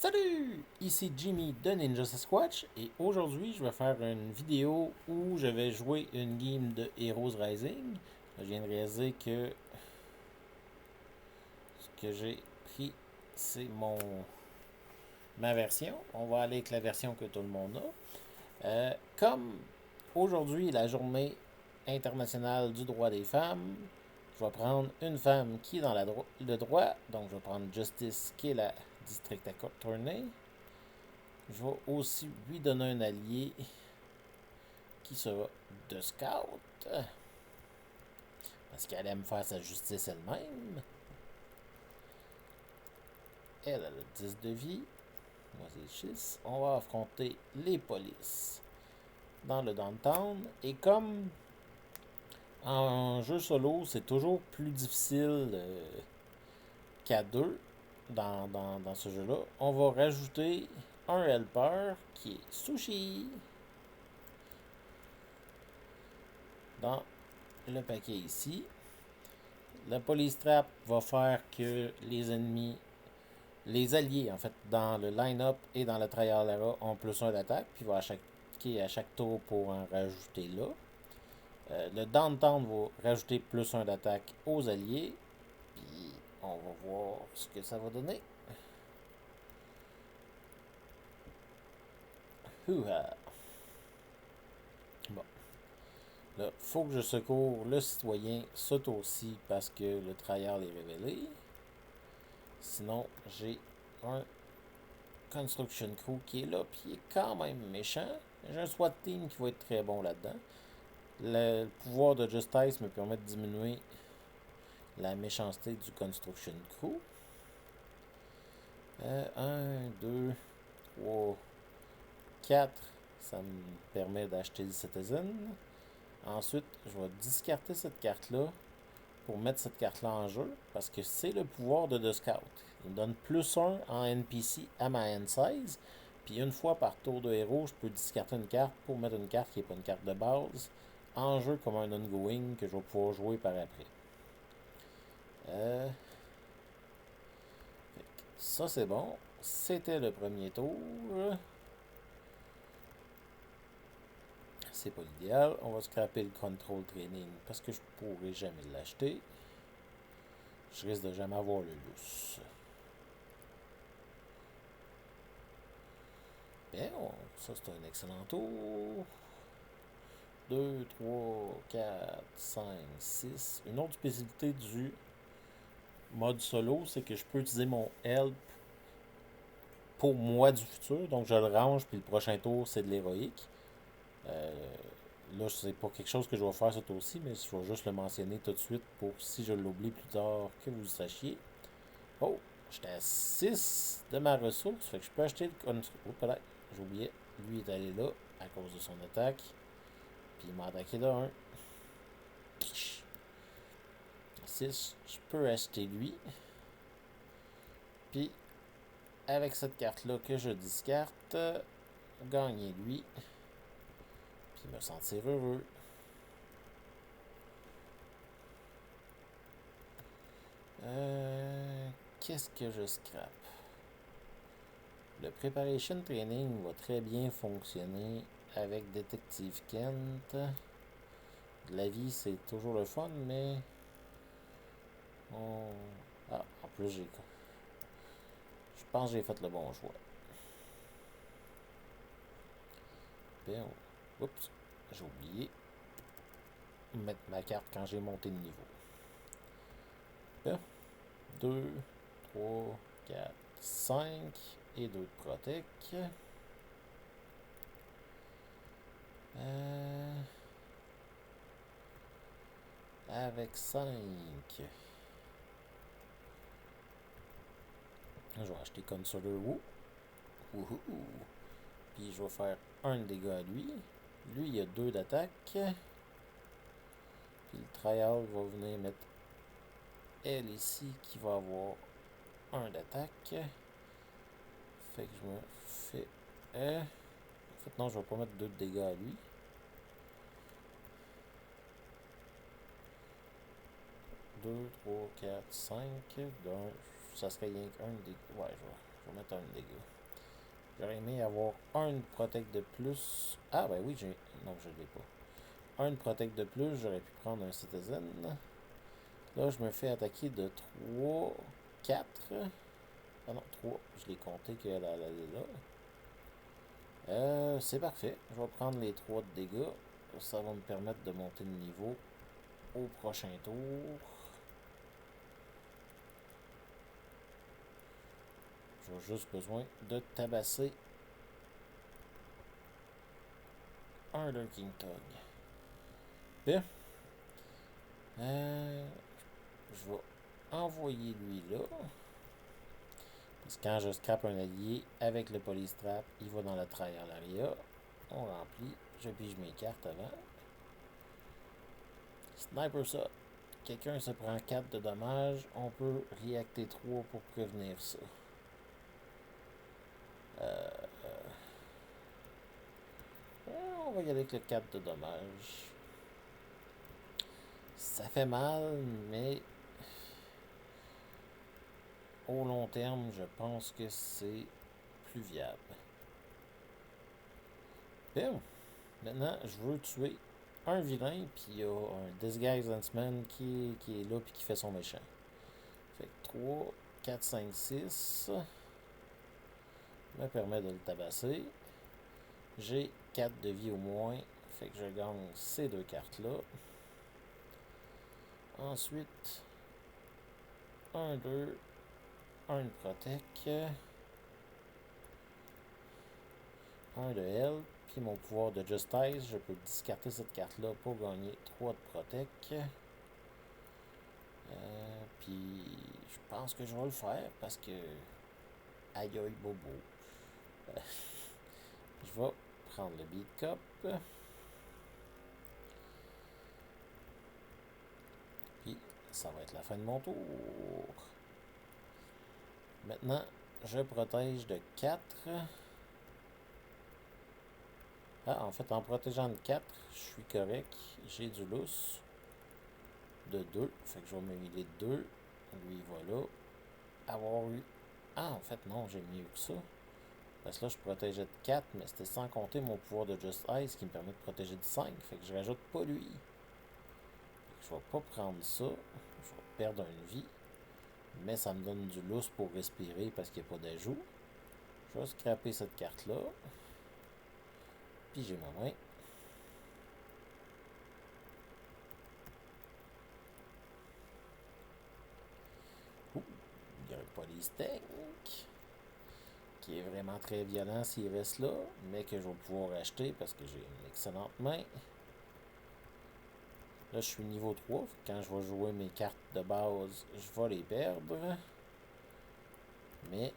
Salut! Ici Jimmy de Ninja Sasquatch et aujourd'hui je vais faire une vidéo où je vais jouer une game de Heroes Rising. Je viens de réaliser que ce que j'ai pris c'est ma version. On va aller avec la version que tout le monde a. Comme aujourd'hui est la journée internationale du droit des femmes, je vais prendre une femme qui est dans le droit. Donc je vais prendre Justice qui est la District Attorney. Je vais aussi lui donner un allié qui sera de Scout. Parce qu'elle aime faire sa justice elle-même. Elle a le 10 de vie. Moi c'est 6. On va affronter les polices dans le downtown. Et comme en jeu solo, c'est toujours plus difficile qu'à deux dans ce jeu-là, on va rajouter un helper qui est Sushi dans le paquet ici. La police trap va faire que les alliés en fait, dans le line-up et dans le trial era ont plus 1 d'attaque, puis va à chaque tour pour en rajouter là. Le downtown va rajouter plus 1 d'attaque aux alliés, puis on va voir ce que ça va donner. Hoo-ha! Bon. Là, faut que je secours le citoyen, ça aussi, parce que le trial est révélé. Sinon, j'ai un Construction Crew qui est là, puis il est quand même méchant. J'ai un SWAT Team qui va être très bon là-dedans. Le pouvoir de Justice me permet de diminuer la méchanceté du Construction Crew. 1, 2, 3, 4. Ça me permet d'acheter le Citizen. Ensuite, je vais discarter cette carte-là pour mettre cette carte-là en jeu, parce que c'est le pouvoir de The Scout. Il me donne plus 1 en NPC à ma N16, puis une fois par tour de héros, je peux discarter une carte pour mettre une carte qui n'est pas une carte de base en jeu comme un ongoing que je vais pouvoir jouer par après. Ça c'est bon. C'était le premier tour. C'est pas l'idéal. On va scraper le control training parce que je pourrai jamais l'acheter. Je risque de jamais avoir le lousse. Bien, ça c'est un excellent tour. 2, 3, 4, 5, 6. Une autre spécificité du mode solo, c'est que je peux utiliser mon help pour moi du futur. Donc je le range, puis le prochain tour, c'est de l'héroïque. Là, c'est pas quelque chose que je vais faire ce tour-ci, mais je vais juste le mentionner tout de suite pour si je l'oublie plus tard que vous le sachiez. Oh, j'étais à 6 de ma ressource, fait que je peux acheter le... Oh, peut-être, j'oubliais. Lui est allé là à cause de son attaque. Puis il m'a attaqué de 1. 6, je peux acheter lui. Puis, avec cette carte-là que je discarte, gagner lui. Puis me sentir heureux. Qu'est-ce que je scrape? Le Preparation Training va très bien fonctionner avec Détective Kent. La vie, c'est toujours le fun, mais... Ah, en plus, je pense que j'ai fait le bon choix. Bien, oups, j'ai oublié de mettre ma carte quand j'ai monté de niveau. Bien, 2, 3, 4, 5 et 2 de Protec. Avec 5. Je vais acheter Consoler Woo. Puis je vais faire un dégât à lui. Lui, il a 2 d'attaque. Puis le trial va venir mettre elle ici qui va avoir 1 d'attaque. Fait que je me fais... En fait, non, je vais pas mettre 2 de dégâts à lui. 2, 3, 4, 5. Donc, ça serait rien qu'un dégât. Ouais, je vais Je vais mettre un de dégâts. J'aurais aimé avoir un de protect de plus. Ah, ben oui, j'ai. Non, je ne l'ai pas. Un de protect de plus, j'aurais pu prendre un citizen. Là, je me fais attaquer de 3, 4. Ah non, 3. Je l'ai compté qu'elle allait là. C'est parfait. Je vais prendre les 3 de dégâts. Ça va me permettre de monter de niveau au prochain tour. J'ai juste besoin de tabasser un Lurking Tog. Bien. Je vais envoyer lui là. Parce que quand je scrape un allié avec le Polystrap, il va dans la trial area. On remplit. Je pige mes cartes avant. Sniper ça. Quelqu'un se prend 4 de dommages. On peut réacter 3 pour prévenir ça. On va y aller avec le 4 de dommages. Ça fait mal, mais au long terme, je pense que c'est plus viable. Bien. Maintenant, je veux tuer un vilain, puis il y a un Disguise Huntsman qui est là, puis qui fait son méchant. Fait que 3, 4, 5, 6 me permet de le tabasser. J'ai 4 de vie au moins, fait que je gagne ces 2 cartes-là. Ensuite, 1, 2, 1 de Protect, 1 de Health, puis mon pouvoir de Justice, je peux discarter cette carte-là pour gagner 3 de Protect. Puis je pense que je vais le faire parce que aïe aïe bobo. Je vais prendre le Beat Cup. Puis ça va être la fin de mon tour. Maintenant, je protège de 4. Ah, en fait, en protégeant de 4, je suis correct. J'ai du lousse de 2. Fait que je vais me healer de 2. Lui, il va là. Avoir eu... Ah, en fait, non, j'ai mieux que ça. Parce que là, je protégeais de 4, mais c'était sans compter mon pouvoir de Just Ice qui me permet de protéger de 5. Fait que je rajoute pas lui. Fait que je vais pas prendre ça. Je vais perdre une vie. Mais ça me donne du lousse pour respirer parce qu'il n'y a pas d'ajout. Je vais scraper cette carte-là. Puis j'ai ma main. Ouh, il y a un Polystank qui est vraiment très violent s'il reste là, mais que je vais pouvoir acheter parce que j'ai une excellente main. Là, je suis niveau 3. Quand je vais jouer mes cartes de base, je vais les perdre. Mais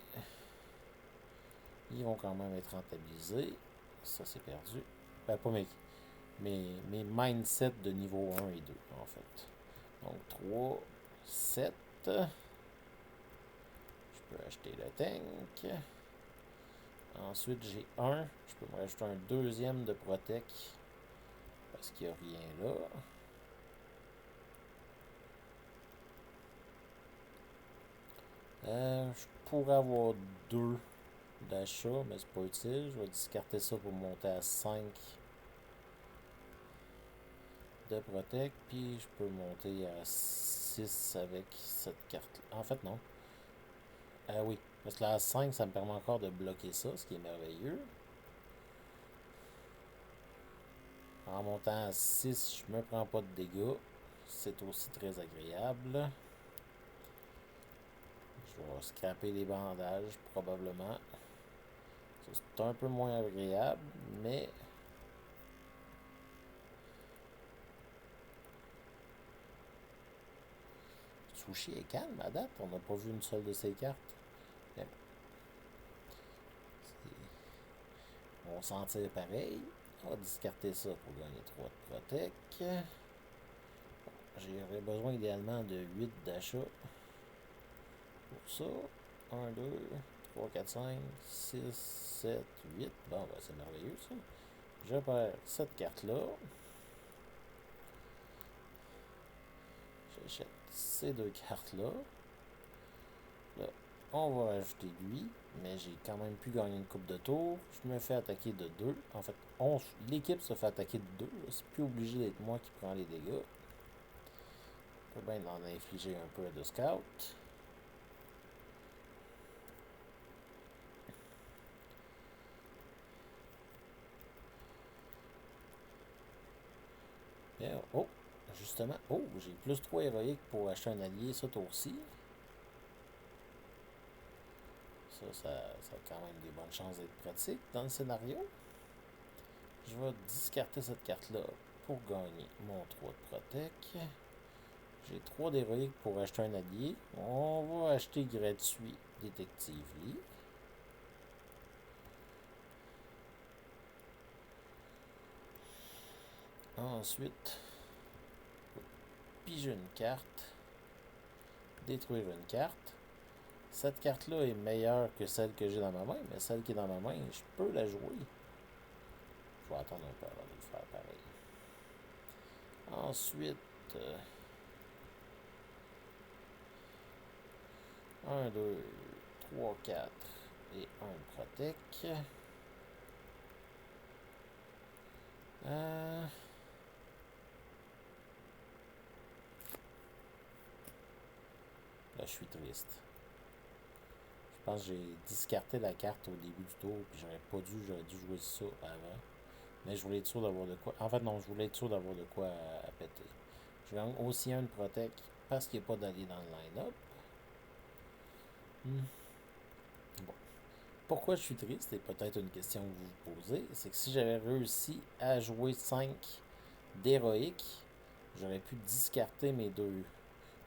ils vont quand même être rentabilisés. Ça, c'est perdu. Ben, pas mes mindsets de niveau 1 et 2, en fait. Donc, 3, 7. Je peux acheter le tank. Ensuite, j'ai 1. Je peux me rajouter un deuxième de Protect. Parce qu'il n'y a rien là. Je pourrais avoir 2 d'achat, mais c'est pas utile. Je vais discarter ça pour monter à 5 de Protect. Puis je peux monter à 6 avec cette carte. En fait, non. Oui. Parce que la 5, ça me permet encore de bloquer ça, ce qui est merveilleux. En montant à 6, je me prends pas de dégâts. C'est aussi très agréable. Je vais scraper les bandages, probablement. C'est un peu moins agréable, mais... Sushi est calme à date. On n'a pas vu une seule de ses cartes. Mais on s'en tire pareil. On va discarter ça pour gagner 3 de Protect. J'aurais besoin idéalement de 8 d'achat pour ça. 1, 2, 3, 4, 5, 6, 7, 8. Bon, ben c'est merveilleux ça. Je perds cette carte-là. J'achète ces 2 cartes-là. Là, On va rajouter lui, mais j'ai quand même pu gagner une coupe de tour. Je me fais attaquer de 2. En fait, l'équipe se fait attaquer de 2. C'est plus obligé d'être moi qui prends les dégâts. Je peux bien en infliger un peu à de scout. Bien, oh, justement, oh, j'ai plus 3 héroïques pour acheter un allié ce tour-ci. Ça a quand même des bonnes chances d'être pratique dans le scénario. Je vais discarter cette carte-là pour gagner mon 3 de Protec. J'ai 3 d'héroïque pour acheter un allié. On va acheter gratuit Détective Lee. Ensuite, piger une carte. Détruire une carte. Cette carte-là est meilleure que celle que j'ai dans ma main, mais celle qui est dans ma main, je peux la jouer. Je vais attendre un peu avant de le faire pareil. Ensuite, 1, 2, 3, 4 et 1 Protec. Là, je suis triste. Je pense que j'ai discarté la carte au début du tour, puis j'aurais dû jouer ça avant. Mais je voulais être sûr d'avoir de quoi. En fait, non, je voulais être sûr d'avoir de quoi à péter. Je gagne aussi un de Protec parce qu'il n'y a pas d'allié dans le line-up. Bon. Pourquoi je suis triste, c'est peut-être une question que vous vous posez, c'est que si j'avais réussi à jouer 5 d'héroïque, j'aurais pu discarter mes 2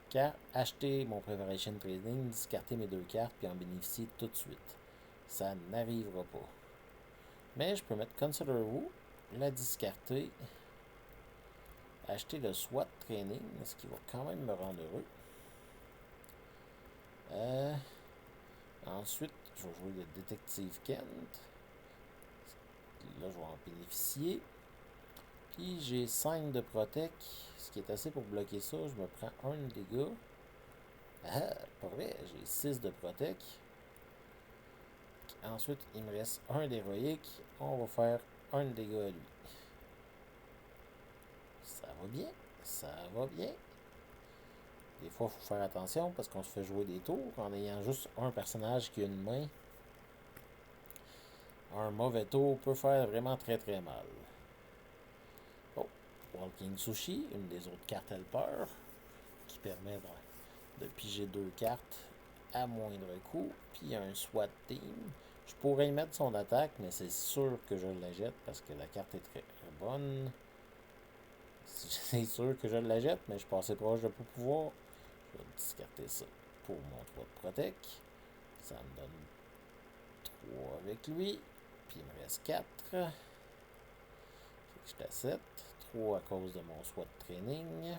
cartes, acheter mon Preparation Trading, discarter mes 2 cartes, puis en bénéficier tout de suite. Ça n'arrivera pas. Mais je peux mettre Consider Who, la discarter, acheter le SWAT Training, ce qui va quand même me rendre heureux. Ensuite, je vais jouer le Détective Kent. Là, je vais en bénéficier. Puis j'ai 5 de Protec, ce qui est assez pour bloquer ça. Je me prends 1 de dégâts. Ah, pas vrai, j'ai 6 de Protec. Ensuite, il me reste 1 d'héroïque. On va faire 1 de dégâts à lui. Ça va bien, ça va bien. Des fois, il faut faire attention parce qu'on se fait jouer des tours en ayant juste un personnage qui a une main. Un mauvais tour peut faire vraiment très très mal. Oh, Walking Sushi, une des autres cartes Helper, qui permet de piger 2 cartes à moindre coût. Puis un SWAT Team. Je pourrais y mettre son attaque, mais c'est sûr que je la jette parce que la carte est très bonne. C'est sûr que je la jette, mais je passais proche de pas pouvoir. Je vais discarter ça pour mon 3 de Protec. Ça me donne 3 avec lui. Puis il me reste 4. Fait que j'étais à 7. 3 à cause de mon SWAT Training.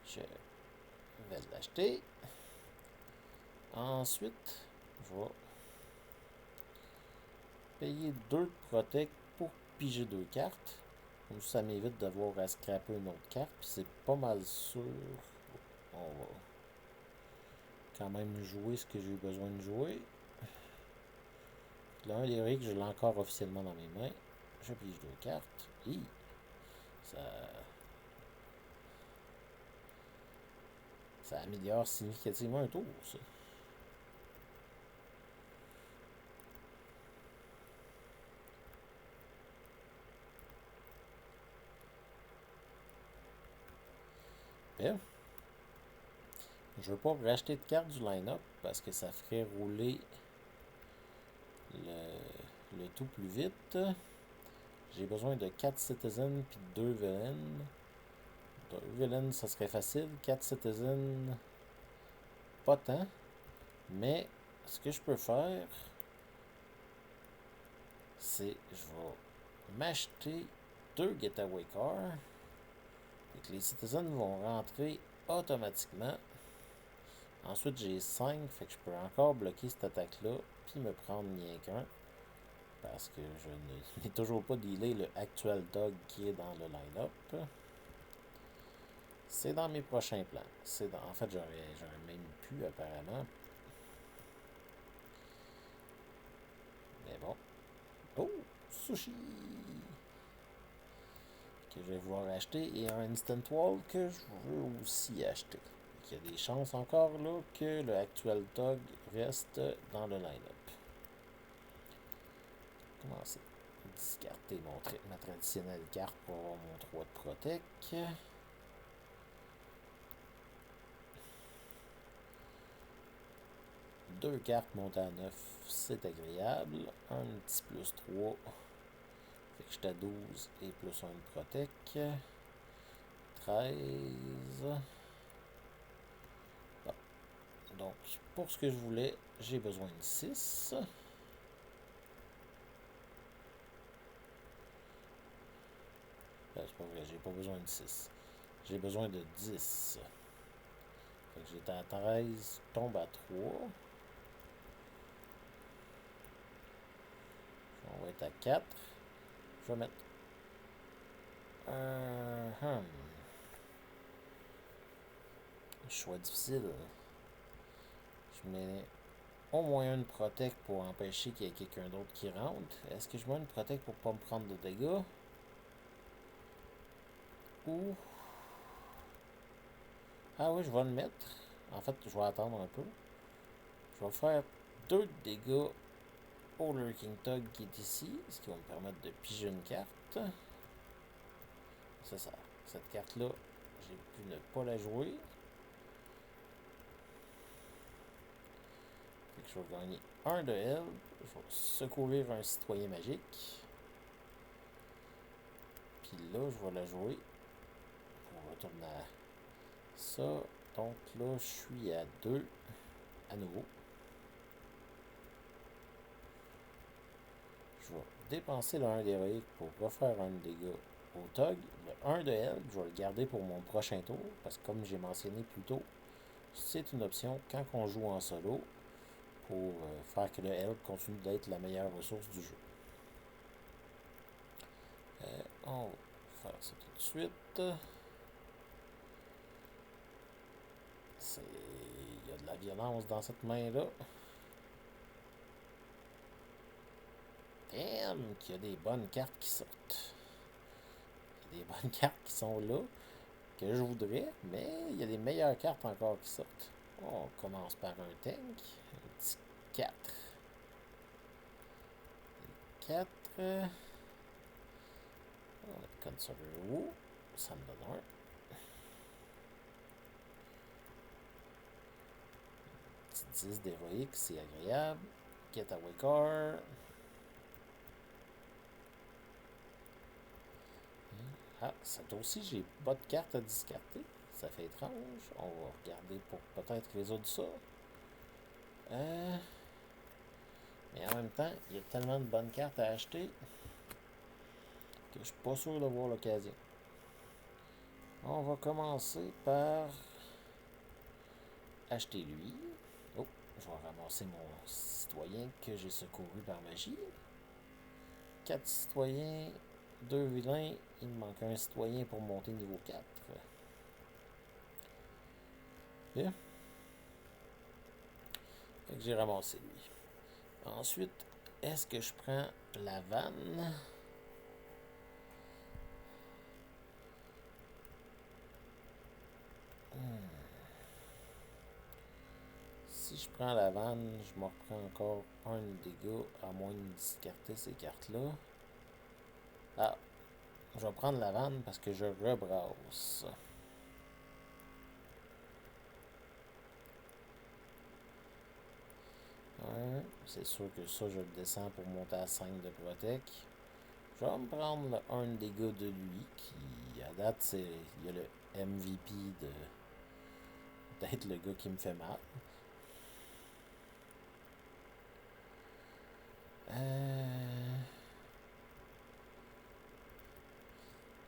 Je vais l'acheter. Ensuite, je vais payer 2 de Protect pour piger 2 cartes. Comme ça m'évite d'avoir à scraper une autre carte. Puis c'est pas mal sûr. On va quand même jouer ce que j'ai besoin de jouer. Là, un lyrique, je l'ai encore officiellement dans mes mains. Je pige 2 cartes. Et ça améliore significativement un tour, ça. Bien. Je veux pas racheter de cartes du line-up parce que ça ferait rouler le tout plus vite. J'ai besoin de 4 citizens puis 2 villains. 2 villains, ça serait facile. 4 citizens, pas tant. Mais ce que je peux faire, c'est je vais m'acheter 2 getaway cars. Et que les citizens vont rentrer automatiquement. Ensuite, j'ai 5, fait que je peux encore bloquer cette attaque-là, puis me prendre rien qu'un. Parce que je n'ai toujours pas dealé le actual dog qui est dans le line-up. C'est dans mes prochains plans. En fait, j'aurais même pu, apparemment. Mais bon. Oh! Sushi! Que je vais vouloir acheter. Et un Instant Wall que je veux aussi acheter. Il y a des chances encore là que le actuel Tog reste dans le line-up. Commencer. Discarter ma traditionnelle carte pour avoir mon 3 de Protec. Deux cartes montées à 9, c'est agréable. Un petit plus 3. Fait que j'étais à 12 et plus 1 de Protec. 13. Bon. Donc, pour ce que je voulais, j'ai besoin de 6. C'est pas vrai, j'ai pas besoin de 6. J'ai besoin de 10. Fait que j'étais à 13, tombe à 3. On va être à 4. Je vais mettre un choix difficile. Je mets au moins une protect pour empêcher qu'il y ait quelqu'un d'autre qui rentre. Est-ce que je mets une protect pour pas me prendre de dégâts? Ou... Ah oui, je vais le mettre. En fait, je vais attendre un peu. Je vais faire 2 de dégâts au Lurking Tug qui est ici, ce qui va me permettre de piger une carte. C'est ça. Cette carte-là, j'ai pu ne pas la jouer. Fait que je vais gagner 1 de L. Je vais secourir un citoyen magique. Puis là, je vais la jouer. On retourne à ça. Donc là, je suis à 2 à nouveau. Je vais dépenser le 1 d'héroïque pour refaire un dégât au Tog. Le 1 de L, je vais le garder pour mon prochain tour. Parce que comme j'ai mentionné plus tôt, c'est une option quand on joue en solo pour faire que le L continue d'être la meilleure ressource du jeu. On va faire ça tout de suite. Il y a de la violence dans cette main-là. Damn, qu'il y a des bonnes cartes qui sortent. Il y a des bonnes cartes qui sont là, que je voudrais, mais il y a des meilleures cartes encore qui sortent. On commence par un tank. Un petit 4. 4. On va mettre Consoler Wu. Ça me donne un. Petit 10 d'héroïque, c'est agréable. Getaway Car. Ah, cette aussi, j'ai pas de carte à discarter. Ça fait étrange. On va regarder pour peut-être résoudre ça. Mais en même temps, il y a tellement de bonnes cartes à acheter que je suis pas sûr d'avoir l'occasion. On va commencer par acheter lui. Oh, je vais ramasser mon citoyen que j'ai secouru par magie. 4 citoyens, 2 vilains. Il me manque un citoyen pour monter niveau 4. Bien. Fait que j'ai ramassé lui. Ensuite, est-ce que je prends la vanne? Si je prends la vanne, je me reprends encore un dégât, à moins de discarter ces cartes-là. Ah, je vais prendre la vanne parce que je rebrasse. Ouais, c'est sûr que ça, je le descends pour monter à 5 de Protec. Je vais me prendre le 1 dégât de lui, qui à date, il y a le MVP d'être le gars qui me fait mal.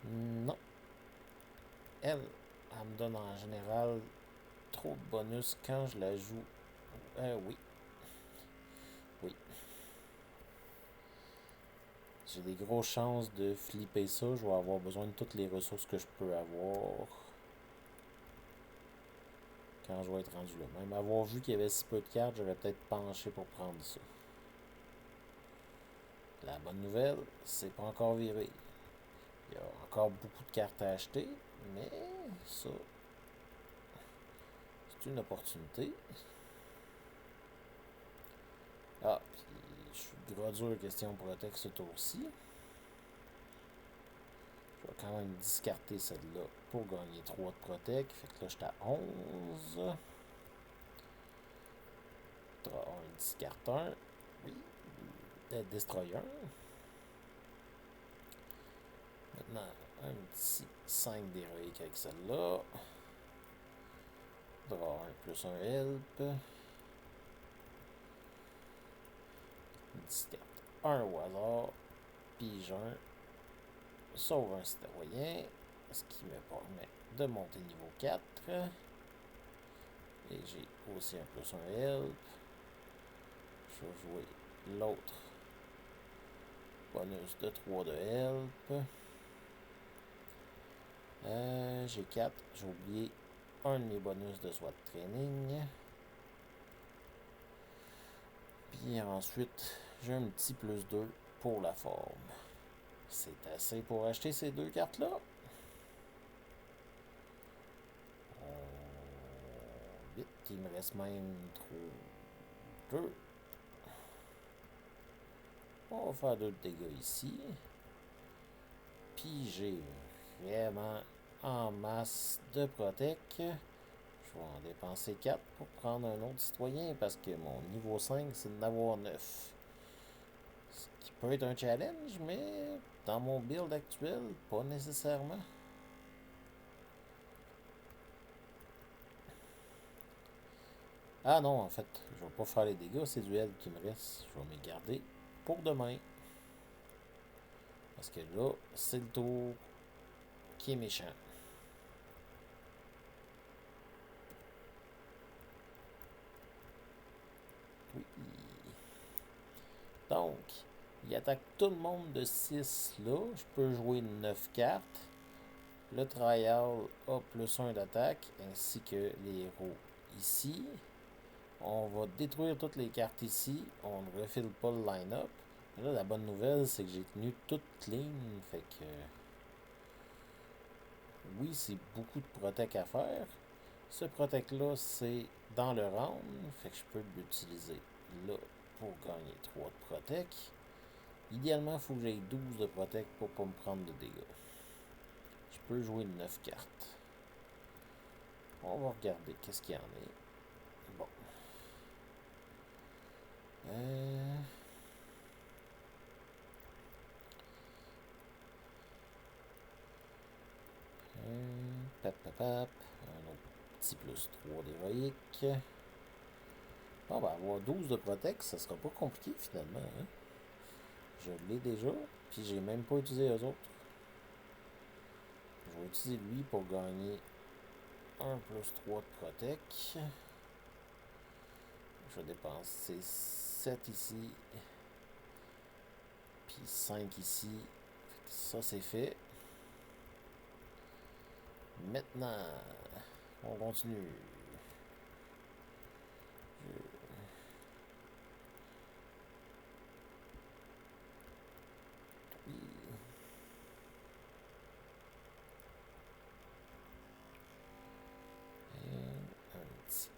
Non. Elle me donne en général trop de bonus quand je la joue. Oui. Oui. J'ai des grosses chances de flipper ça. Je vais avoir besoin de toutes les ressources que je peux avoir. quand je vais être rendu là. Même avoir vu qu'il y avait si peu de cartes, j'aurais peut-être penché pour prendre ça. La bonne nouvelle, c'est pas encore viré. Il y a encore beaucoup de cartes à acheter, mais ça, c'est une opportunité. Ah, puis je suis gros dur question Protect ce tour-ci. Je vais quand même discarter celle-là pour gagner 3 de Protect. Fait que là, j'étais à 11. On discarte un. Oui. Destroyer. Maintenant, un petit 5 d'héroïque avec celle-là. Draw un plus un help. Discarte un au hasard. Pige un. Sauve un citoyen. Ce qui me permet de monter niveau 4. Et j'ai aussi un plus un help. Je vais jouer l'autre. Bonus de 3 de help. J'ai 4. J'ai oublié un de mes bonus de SWAT training. Puis ensuite, j'ai un petit plus 2 pour la forme. C'est assez pour acheter ces deux cartes-là. Vite, il me reste même 2. On va faire 2 de dégâts ici. Puis j'ai vraiment en masse de Protect. Je vais en dépenser 4 pour prendre un autre citoyen parce que mon niveau 5, c'est d'en avoir 9. Ce qui peut être un challenge, mais dans mon build actuel, pas nécessairement. Ah non, en fait, je vais pas faire les dégâts, c'est du L qui me reste. Je vais me les garder pour demain. Parce que là, c'est le tour qui est méchant. Oui. Donc, il attaque tout le monde de 6 là. Je peux jouer 9 cartes. Le trial a plus 1 d'attaque, ainsi que les héros ici. On va détruire toutes les cartes ici. On ne refile pas le line-up. Là, la bonne nouvelle, c'est que j'ai tenu toute clean. Fait que... oui, c'est beaucoup de protect à faire. Ce protect-là, c'est dans le round. Fait que je peux l'utiliser là pour gagner 3 de protect. Idéalement, il faut que j'aille 12 de protect pour pas me prendre de dégâts. Je peux jouer 9 cartes. On va regarder qu'est-ce qu'il y en a. Bon. Un autre petit plus 3 d'héroïque. Bon, ben, avoir 12 de protect, ça sera pas compliqué finalement. Hein? Je l'ai déjà, puis j'ai même pas utilisé eux autres. Je vais utiliser lui pour gagner 1 plus 3 de protect. Je vais dépenser 7 ici, puis 5 ici. Ça, c'est fait. Maintenant, on continue. Un petit.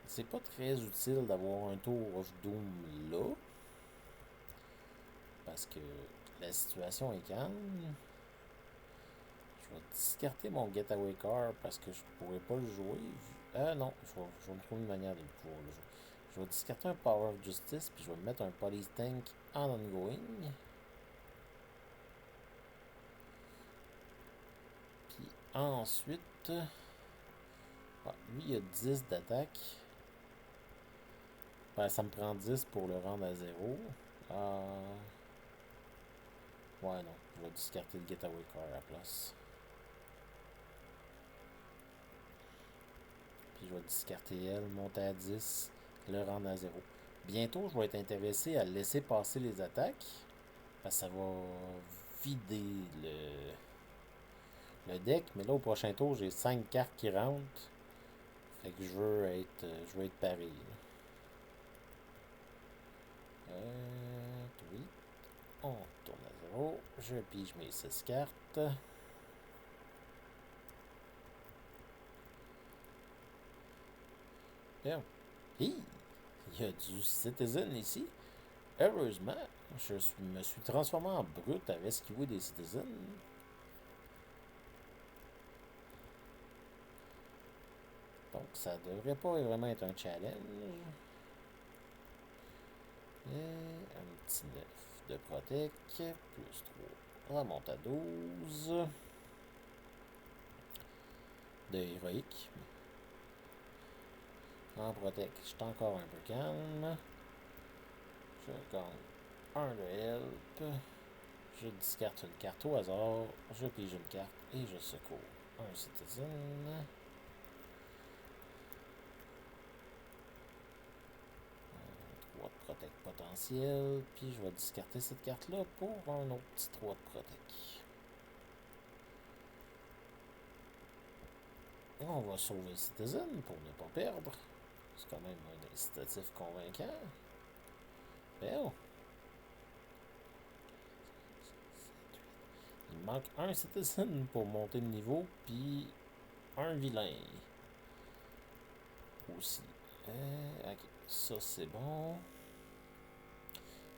C'est pas très utile d'avoir un tour of Doom là. Parce que la situation est calme. Je vais discarter mon Getaway Car parce que je pourrais pas le jouer. Non, je vais me trouver une manière de pouvoir le jouer. Je vais discarter un Power of Justice puis je vais mettre un Police Tank en ongoing. Puis ensuite, lui il a 10 d'attaque. Ben, ça me prend 10 pour le rendre à 0. Ouais, non. Je vais discarter le Getaway Car à la place. puis je vais discarter elle, monter à 10, le rendre à 0. Bientôt, je vais être intéressé à laisser passer les attaques, parce que ça va vider le deck. Mais là, au prochain tour, j'ai 5 cartes qui rentrent. Fait que je veux être pareil. Oui. On tourne à 0. Je pige mes 6 cartes. Bien. Hi! Il y a du Citizen ici. Heureusement, me suis transformé en brute à esquiver des Citizens. Donc, ça devrait pas vraiment être un challenge. Et un petit 9 de Protec, plus 3. Remonte à 12. De héroïque. En Protec, je suis encore un peu calme. Je gagne un de help. Je discarte une carte au hasard. Je pige une carte et je secours un citizen. 3 de Protect potentiel. Puis je vais discarter cette carte-là pour un autre petit 3 de Protect. On va sauver le Citizen pour ne pas perdre. C'est quand même un incitatif convaincant. Belle. Il me manque un Citizen pour monter de niveau, puis un vilain. Aussi. Ok, ça c'est bon.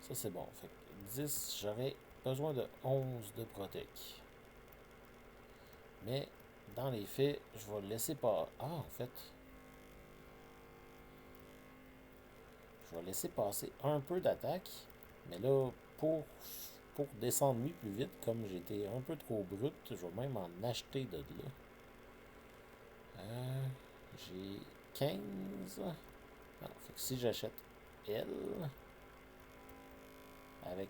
Ça c'est bon. Fait que 10, j'aurais besoin de 11 de Protec. Mais dans les faits, je vais le laisser pas. Ah, en fait, je vais laisser passer un peu d'attaque. Mais là, pour descendre lui plus vite, comme j'étais un peu trop brut, je vais même en acheter de là. J'ai 15. Alors, fait que si j'achète elle, avec.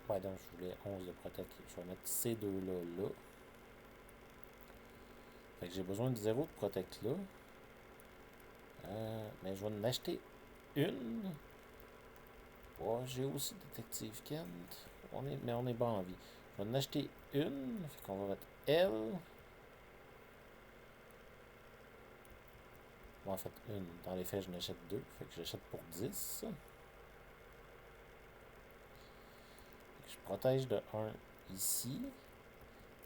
Ouais, donc je voulais 11 de Protect. Je vais mettre ces deux-là là. Fait que j'ai besoin de 0 de Protect là. Mais je vais en acheter une. Oh, j'ai aussi Détective Kent. Mais on est bon en vie. Je vais en acheter une. Fait qu'on va mettre elle. Bon, en fait, une. Dans les faits, je n'achète deux. Fait que j'achète pour 10. Je protège de 1 ici.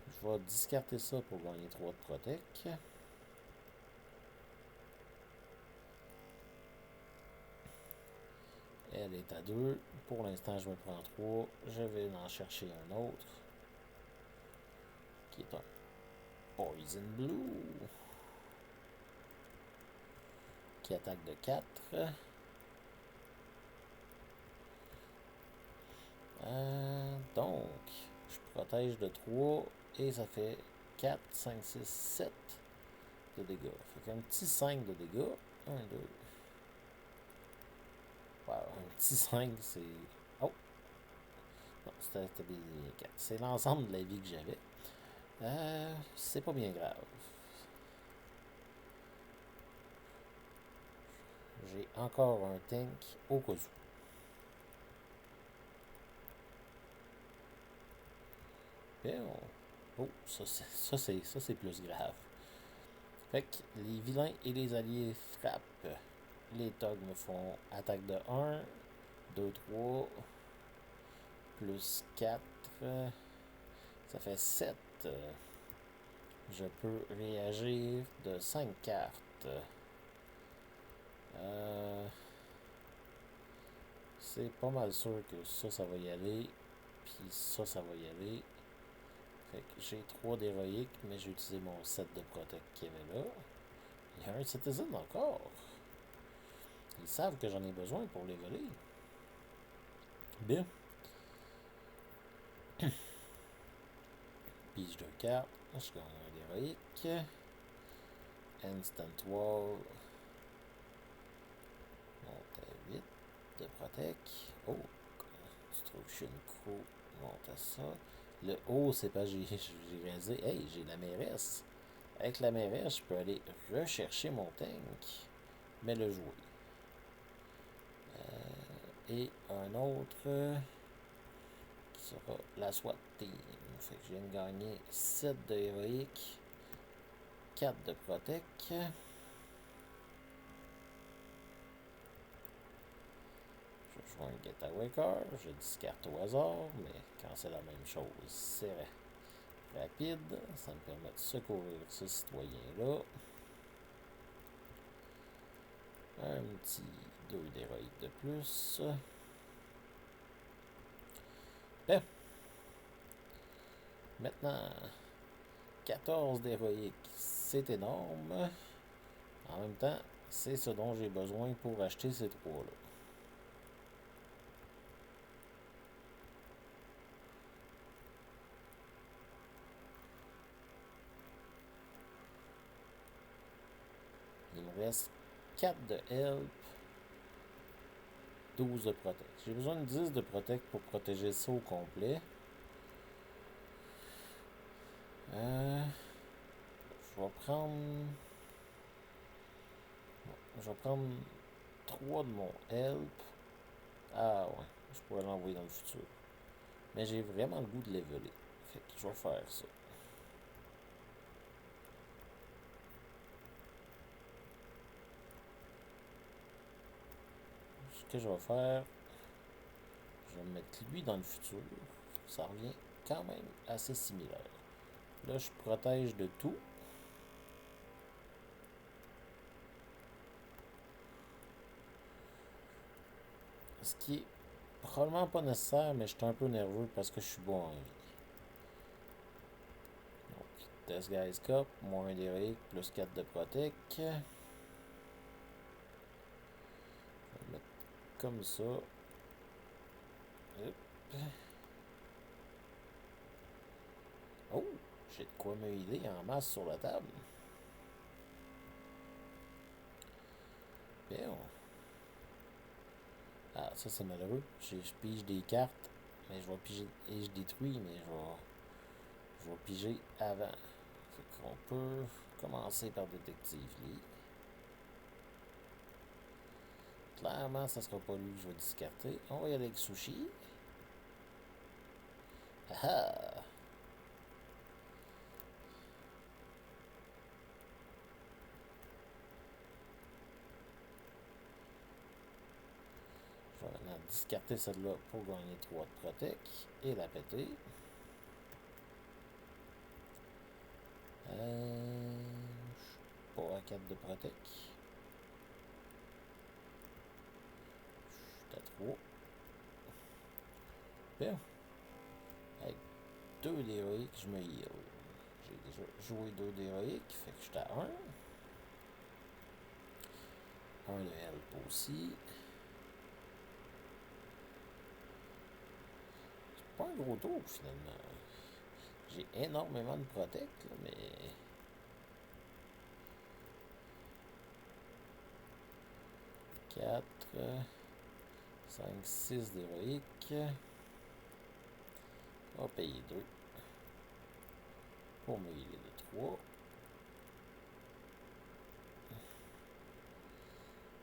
Je vais discarter ça pour gagner 3 de Protect. Elle est à 2. Pour l'instant, je me prends 3. Je vais en chercher un autre. Qui est un Poison Blue. Qui attaque de 4. Donc, je protège de 3. Et ça fait 4, 5, 6, 7 de dégâts. Fait qu'un petit 5 de dégâts. 1, 2. Wow, un petit 5, c'est. Oh! Non, c'était des 4. C'est l'ensemble de la vie que j'avais. C'est pas bien grave. J'ai encore un tank au cas où. Bien. Oh, ça c'est plus grave. Fait que les vilains et les alliés frappent. Les thugs me font attaque de 1, 2, 3, plus 4. Ça fait 7. Je peux réagir de 5 cartes. C'est pas mal sûr que ça va y aller. Puis ça va y aller. Fait que j'ai 3 d'héroïque, mais j'ai utilisé mon set de protect qu'il y avait là. Il y a un citizen encore. Ils savent que j'en ai besoin pour les voler. Bien. Pige de carte. Je gagne un d'héroïque. Instant Wall. Monte à 8 de protect. Oh. Destruction Crew. Monte à ça. Le haut, c'est pas j'ai réalisé. Hey, j'ai la mairesse. Avec la main verte, je peux aller rechercher mon tank, mais le jouer. Et un autre qui sera la SWAT Team. Fait que je viens de gagner 7 de héroïque, 4 de protect. Je joue un getaway car, je discarte au hasard, mais quand c'est la même chose, c'est rapide. Ça me permet de secourir ce citoyen-là. Un petit 2 d'héroïque de plus. Ben, maintenant, 14 d'héroïque, c'est énorme. En même temps, c'est ce dont j'ai besoin pour acheter ces trois-là. Il me reste 4 de help, 12 de protect. J'ai besoin de 10 de protect pour protéger ça au complet. Je vais prendre... Je vais prendre 3 de mon help. Ah ouais, je pourrais l'envoyer dans le futur. Mais j'ai vraiment le goût de leveler. Fait que je vais faire ça. Ce que je vais faire, je vais mettre lui dans le futur. Ça revient quand même assez similaire. Là, je protège de tout. Ce qui est probablement pas nécessaire, mais je suis un peu nerveux parce que je suis bon en vie. Donc, Test Guys Cup, moins 1 d'héroïque, plus 4 de protect. Je vais le mettre comme ça. Hop. Oh, j'ai de quoi me healer en masse sur la table. Bien. Ah, ça c'est malheureux. Je pige des cartes, mais je vais piger et je détruis, mais je vais piger avant. Fait qu'on peut commencer par Détective Lee. Clairement, ça sera pas lui que je vais discarter. On va y aller avec Sushi. Ah ah! Je vais maintenant discarter celle-là pour gagner 3 de protect et la péter. Je suis pas à 4 de protect. Je suis à 3. Bien. Avec 2 d'héroïque, je me heal. J'ai déjà joué 2 d'héroïque, fait que j'étais à 1. 1 de help aussi. C'est pas un gros tour finalement. J'ai énormément de protect, là, mais... 4, 5, 6 d'héroïque. On va payer 2. Pour me healer de 3.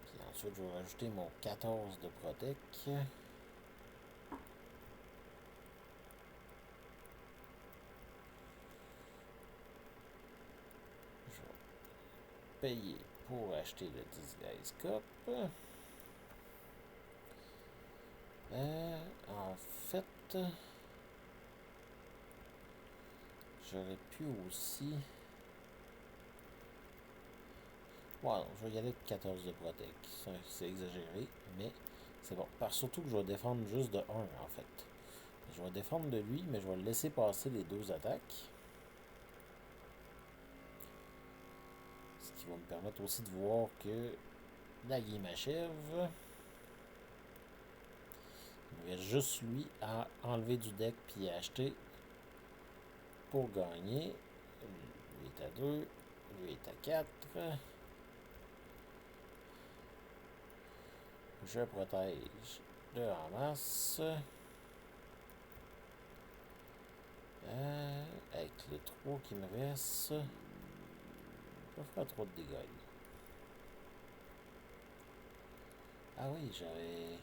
Puis ensuite, je vais rajouter mon 14 de protect. Je vais payer pour acheter le Disguise Cup. En fait, j'aurais pu aussi... Bon, je vais y aller avec 14 de protect. C'est exagéré, mais c'est bon. Surtout que je vais défendre juste de 1 en fait. Je vais défendre de lui, mais je vais le laisser passer les 2 attaques. Ce qui va me permettre aussi de voir que la game achève. Il me reste juste lui à enlever du deck puis à acheter pour gagner. Lui est à 2, lui est à 4. Je protège de en masse. Avec le 3 qui me reste, Je vais faire trop de dégâts. Ah oui, j'avais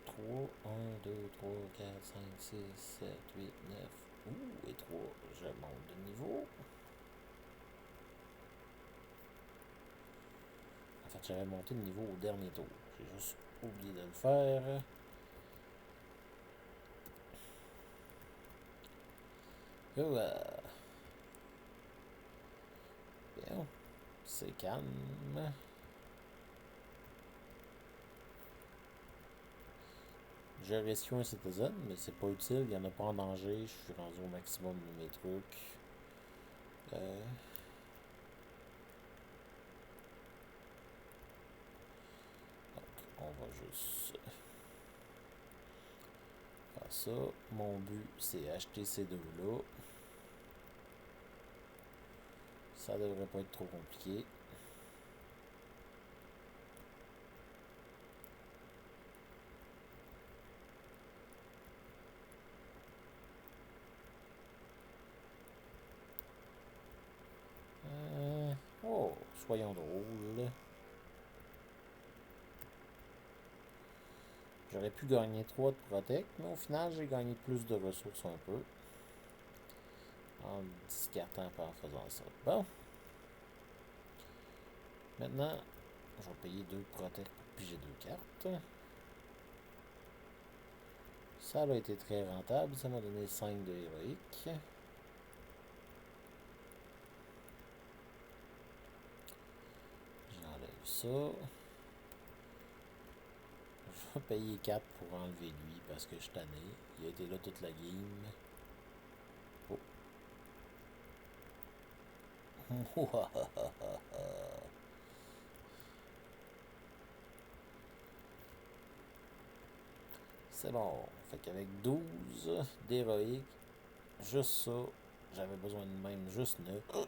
3, 1, 2, 3, 4, 5, 6, 7, 8, 9. Ouh, et 3. Je monte de niveau. En fait, j'avais monté de niveau au dernier tour. J'ai juste oublié de le faire. Bien, c'est calme. J'ai rescue un citizen, mais c'est pas utile, il n'y en a pas en danger, je suis rendu au maximum de mes trucs. Donc, on va juste faire ça. Mon but, c'est acheter ces deux-là. Ça devrait pas être trop compliqué. Oh, soyons drôles. J'aurais pu gagner 3 de protect, mais au final, j'ai gagné plus de ressources un peu. En discartant pas en faisant ça. Bon. Maintenant, je vais payer 2 protect pour piger 2 cartes. Ça a été très rentable. Ça m'a donné 5 de héroïque. J'enlève ça. Je vais payer 4 pour enlever lui parce que je suis tanné. Il a été là toute la game. Oh. C'est bon. Fait qu'avec 12 d'héroïque, juste ça, j'avais besoin de même juste 9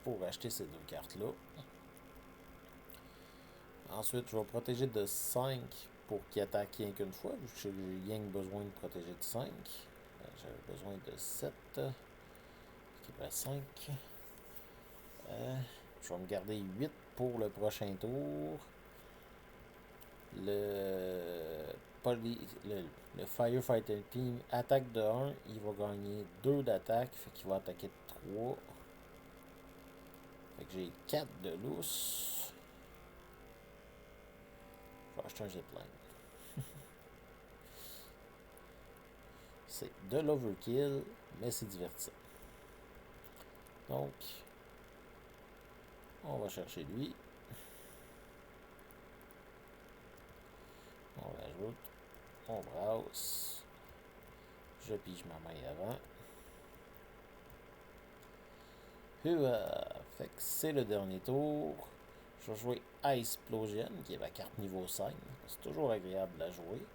pour acheter ces deux cartes-là. Ensuite, je vais protéger de 5 pour qu'il attaque rien qu'une fois, vu que j'ai rien que besoin de protéger de 5. J'avais besoin de 7. Qui fait 5. Je vais me garder 8 pour le prochain tour. Le, le Firefighter Team attaque de 1, il va gagner 2 d'attaque, fait qu'il va attaquer de 3. Fait que j'ai 4 de lousse. Je vais acheter un zipline. C'est de l'overkill, mais c'est divertissant. Donc, on va chercher lui. On l'ajoute. On brasse. Je pige ma main avant. Fait que c'est le dernier tour. Je vais jouer Explosion, qui est ma carte niveau 5. C'est toujours agréable à jouer.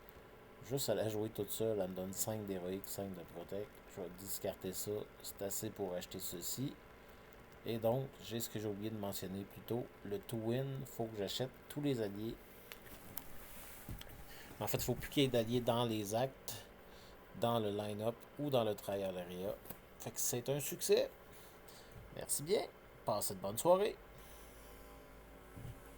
Juste à la jouer toute seule, elle me donne 5 d'héroïque, 5 de protect. Je vais discarter ça. C'est assez pour acheter ceci. Et donc, j'ai ce que j'ai oublié de mentionner plus tôt. Le to-win, il faut que j'achète tous les alliés. En fait, il ne faut plus qu'il y ait d'alliés dans les actes, dans le line-up ou dans le trial area. Fait que c'est un succès. Merci bien. Passez de bonne soirée.